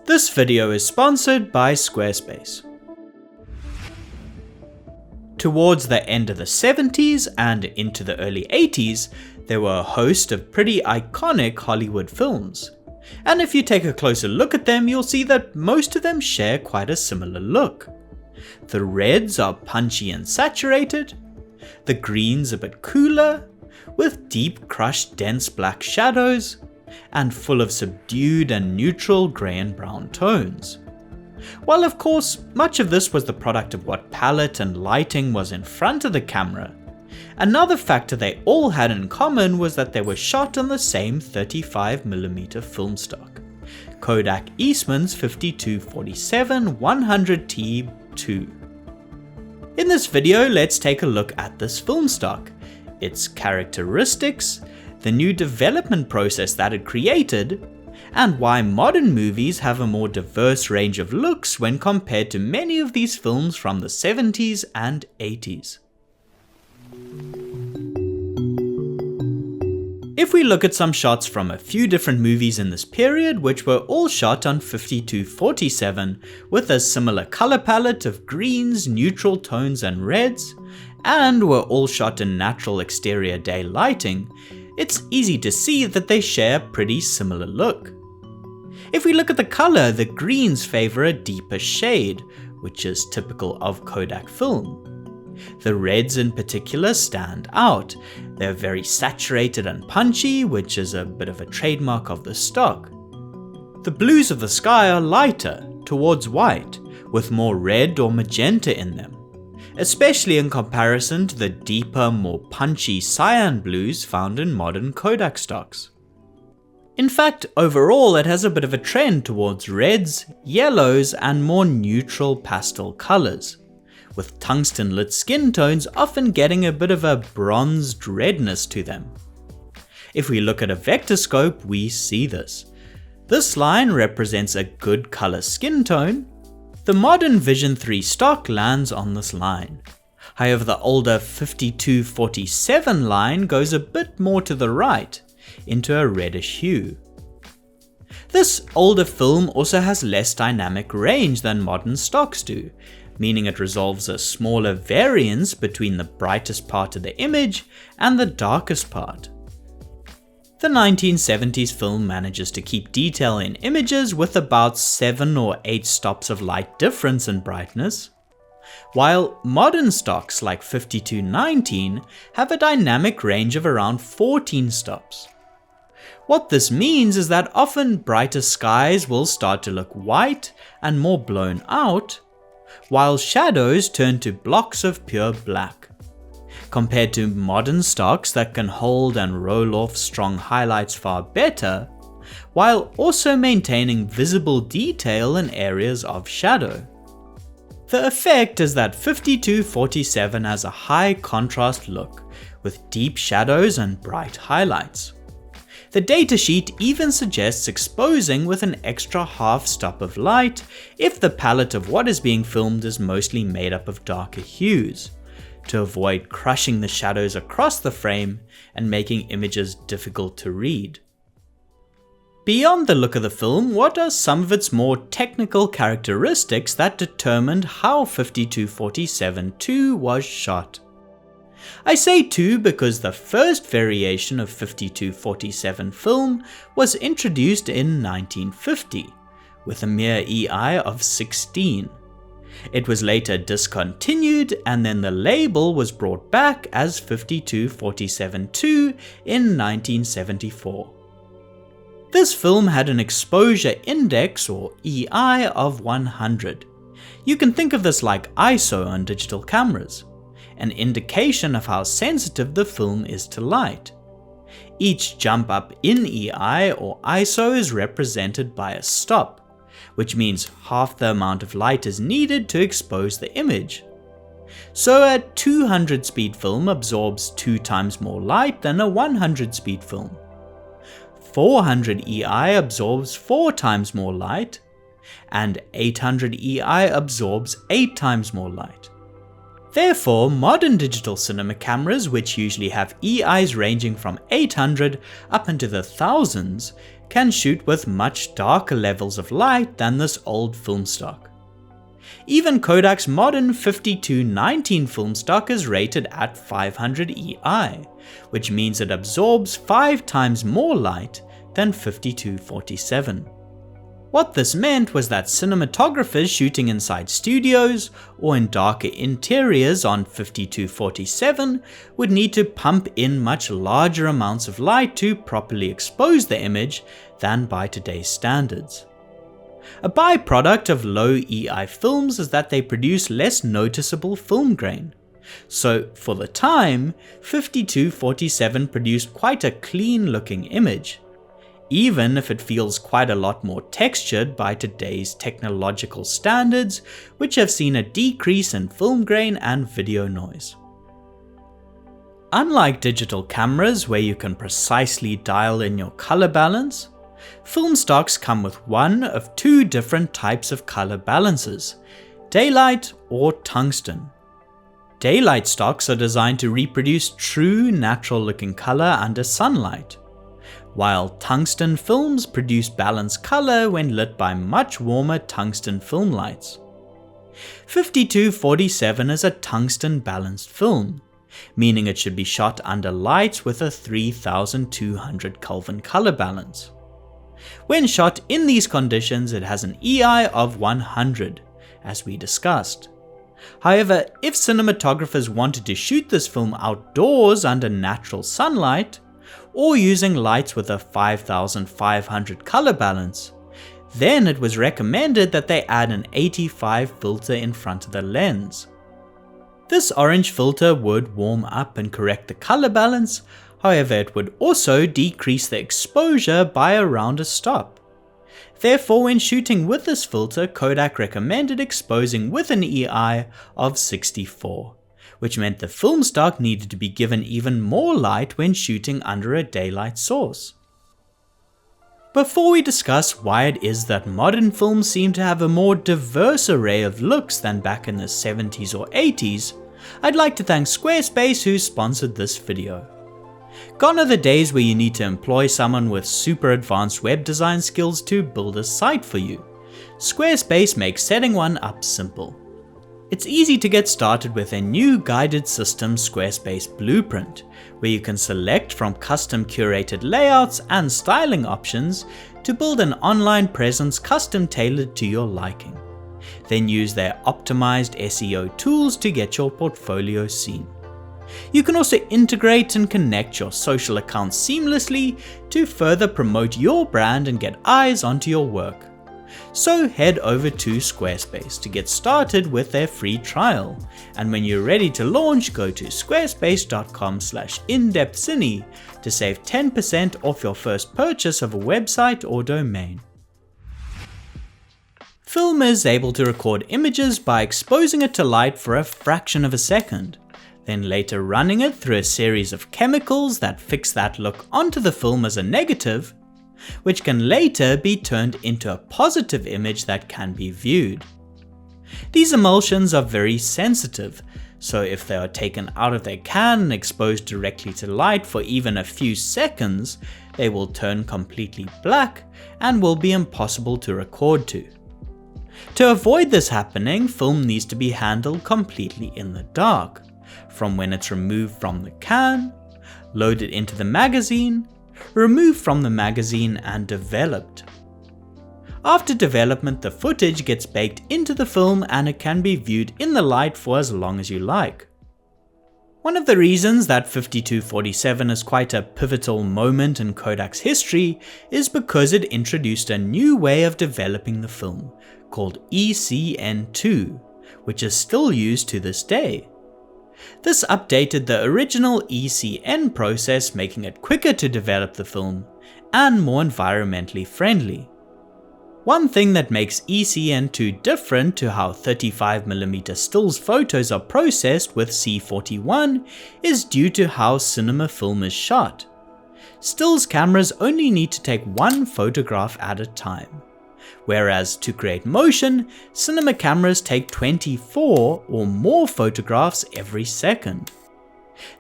This video is sponsored by Squarespace. Towards the end of the 70s and into the early 80s, there were a host of pretty iconic Hollywood films. And if you take a closer look at them, you'll see that most of them share quite a similar look. The reds are punchy and saturated, the greens a bit cooler, with deep crushed dense black shadows, and full of subdued and neutral grey and brown tones. While of course much of this was the product of what palette and lighting was in front of the camera, another factor they all had in common was that they were shot on the same 35mm film stock, Kodak Eastman's 52-47 100T II. In this video, let's take a look at this film stock, its characteristics, the new development process that it created, and why modern movies have a more diverse range of looks when compared to many of these films from the 70s and 80s. If we look at some shots from a few different movies in this period, which were all shot on 52-47 with a similar color palette of greens, neutral tones and reds, and were all shot in natural exterior day lighting, it's easy to see that they share a pretty similar look. If we look at the color, the greens favor a deeper shade, which is typical of Kodak film. The reds in particular stand out. They're very saturated and punchy, which is a bit of a trademark of the stock. The blues of the sky are lighter, towards white, with more red or magenta in them, especially in comparison to the deeper, more punchy cyan blues found in modern Kodak stocks. In fact, overall it has a bit of a trend towards reds, yellows, and more neutral pastel colors, with tungsten-lit skin tones often getting a bit of a bronzed redness to them. If we look at a vector scope, we see this. This line represents a good color skin tone. The modern Vision 3 stock lands on this line. However, the older 52-47 line goes a bit more to the right, into a reddish hue. This older film also has less dynamic range than modern stocks do, meaning it resolves a smaller variance between the brightest part of the image and the darkest part. The 1970s film manages to keep detail in images with about 7 or 8 stops of light difference in brightness, while modern stocks like 52-19 have a dynamic range of around 14 stops. What this means is that often brighter skies will start to look white and more blown out, while shadows turn to blocks of pure black, compared to modern stocks that can hold and roll off strong highlights far better, while also maintaining visible detail in areas of shadow. The effect is that 52-47 has a high contrast look, with deep shadows and bright highlights. The datasheet even suggests exposing with an extra half stop of light if the palette of what is being filmed is mostly made up of darker hues, to avoid crushing the shadows across the frame and making images difficult to read. Beyond the look of the film, what are some of its more technical characteristics that determined how 52-47 II was shot? I say 2 because the first variation of 52-47 film was introduced in 1950, with a mere EI of 16. It was later discontinued, and then the label was brought back as 52-47 II in 1974. This film had an exposure index, or EI, of 100. You can think of this like ISO on digital cameras, an indication of how sensitive the film is to light. Each jump up in EI or ISO is represented by a stop, which means half the amount of light is needed to expose the image. So a 200 speed film absorbs 2 times more light than a 100 speed film. 400 EI absorbs 4 times more light, and 800 EI absorbs 8 times more light. Therefore, modern digital cinema cameras, which usually have EIs ranging from 800 up into the thousands, can shoot with much darker levels of light than this old film stock. Even Kodak's modern 5219 film stock is rated at 500 EI, which means it absorbs 5 times more light than 5247. What this meant was that cinematographers shooting inside studios or in darker interiors on 5247 would need to pump in much larger amounts of light to properly expose the image than by today's standards. A byproduct of low EI films is that they produce less noticeable film grain. So for the time, 5247 produced quite a clean looking image, even if it feels quite a lot more textured by today's technological standards, which have seen a decrease in film grain and video noise. Unlike digital cameras where you can precisely dial in your color balance, film stocks come with one of 2 different types of color balances, daylight or tungsten. Daylight stocks are designed to reproduce true natural looking color under sunlight, while tungsten films produce balanced color when lit by much warmer tungsten film lights. 5247 is a tungsten balanced film, meaning it should be shot under lights with a 3200 Kelvin color balance. When shot in these conditions, it has an EI of 100, as we discussed. However, if cinematographers wanted to shoot this film outdoors under natural sunlight, or using lights with a 5500 color balance, then it was recommended that they add an 85 filter in front of the lens. This orange filter would warm up and correct the color balance, however it would also decrease the exposure by around a stop. Therefore, when shooting with this filter, Kodak recommended exposing with an EI of 64. Which meant the film stock needed to be given even more light when shooting under a daylight source. Before we discuss why it is that modern films seem to have a more diverse array of looks than back in the 70s or 80s, I'd like to thank Squarespace who sponsored this video. Gone are the days where you need to employ someone with super advanced web design skills to build a site for you. Squarespace makes setting one up simple. It's easy to get started with a new guided system Squarespace blueprint, where you can select from custom curated layouts and styling options to build an online presence custom tailored to your liking. Then use their optimized SEO tools to get your portfolio seen. You can also integrate and connect your social accounts seamlessly to further promote your brand and get eyes onto your work. So head over to Squarespace to get started with their free trial, and when you're ready to launch, go to squarespace.com/indepthcine to save 10% off your first purchase of a website or domain. Film is able to record images by exposing it to light for a fraction of a second, then later running it through a series of chemicals that fix that look onto the film as a negative, which can later be turned into a positive image that can be viewed. These emulsions are very sensitive, so if they are taken out of their can and exposed directly to light for even a few seconds, they will turn completely black and will be impossible to record to. To avoid this happening, film needs to be handled completely in the dark, from when it's removed from the can, loaded into the magazine, removed from the magazine and developed. After development, the footage gets baked into the film and it can be viewed in the light for as long as you like. One of the reasons that 5247 is quite a pivotal moment in Kodak's history is because it introduced a new way of developing the film, called ECN-2, which is still used to this day. This updated the original ECN process, making it quicker to develop the film and more environmentally friendly. One thing that makes ECN-2 different to how 35mm stills photos are processed with C41 is due to how cinema film is shot. Stills cameras only need to take one photograph at a time, whereas to create motion, cinema cameras take 24 or more photographs every second.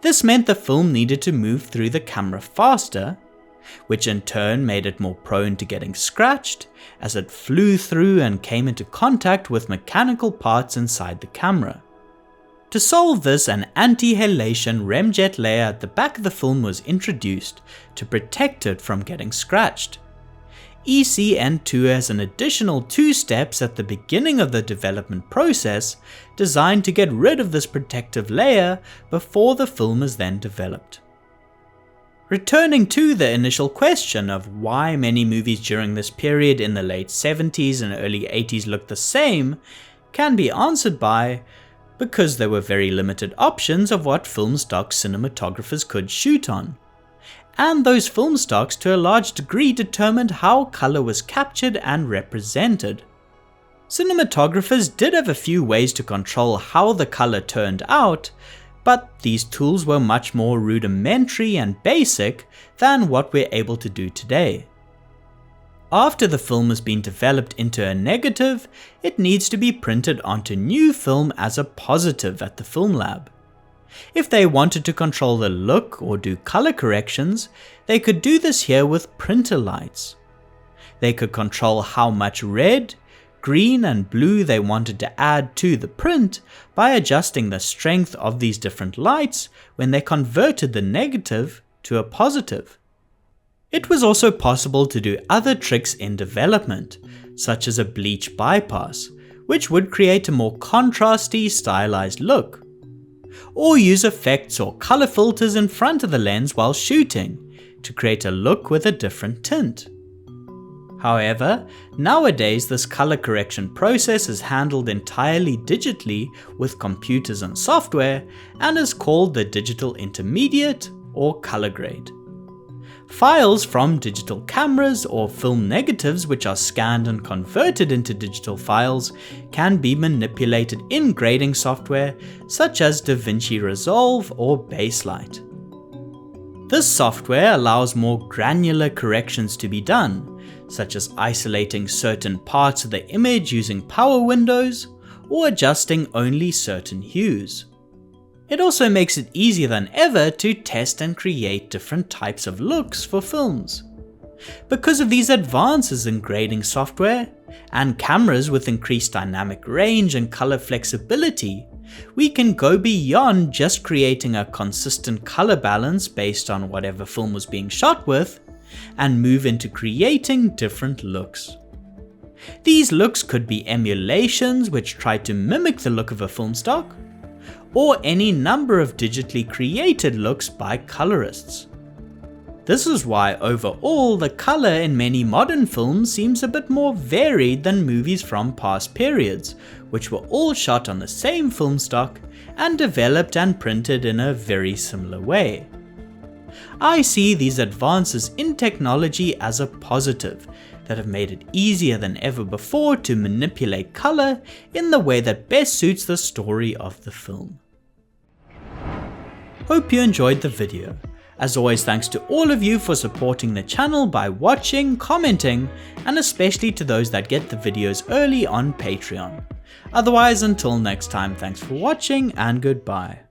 This meant the film needed to move through the camera faster, which in turn made it more prone to getting scratched as it flew through and came into contact with mechanical parts inside the camera. To solve this, an anti-halation remjet layer at the back of the film was introduced to protect it from getting scratched. ECN-2 has an additional 2 steps at the beginning of the development process designed to get rid of this protective layer before the film is then developed. Returning to the initial question of why many movies during this period in the late 70s and early 80s looked the same can be answered by because there were very limited options of what film stock cinematographers could shoot on. And those film stocks to a large degree determined how color was captured and represented. Cinematographers did have a few ways to control how the color turned out, but these tools were much more rudimentary and basic than what we're able to do today. After the film has been developed into a negative, it needs to be printed onto new film as a positive at the film lab. If they wanted to control the look or do color corrections, they could do this here with printer lights. They could control how much red, green and blue they wanted to add to the print by adjusting the strength of these different lights when they converted the negative to a positive. It was also possible to do other tricks in development, such as a bleach bypass, which would create a more contrasty, stylized look, or use effects or color filters in front of the lens while shooting to create a look with a different tint. However, nowadays this color correction process is handled entirely digitally with computers and software and is called the digital intermediate or color grade. Files from digital cameras or film negatives which are scanned and converted into digital files can be manipulated in grading software such as DaVinci Resolve or Baselight. This software allows more granular corrections to be done, such as isolating certain parts of the image using power windows or adjusting only certain hues. It also makes it easier than ever to test and create different types of looks for films. Because of these advances in grading software, and cameras with increased dynamic range and color flexibility, we can go beyond just creating a consistent color balance based on whatever film was being shot with, and move into creating different looks. These looks could be emulations which try to mimic the look of a film stock, or any number of digitally created looks by colorists. This is why overall the color in many modern films seems a bit more varied than movies from past periods, which were all shot on the same film stock and developed and printed in a very similar way. I see these advances in technology as a positive that have made it easier than ever before to manipulate color in the way that best suits the story of the film. Hope you enjoyed the video. As always, thanks to all of you for supporting the channel by watching, commenting, and especially to those that get the videos early on Patreon. Otherwise, until next time, thanks for watching and goodbye.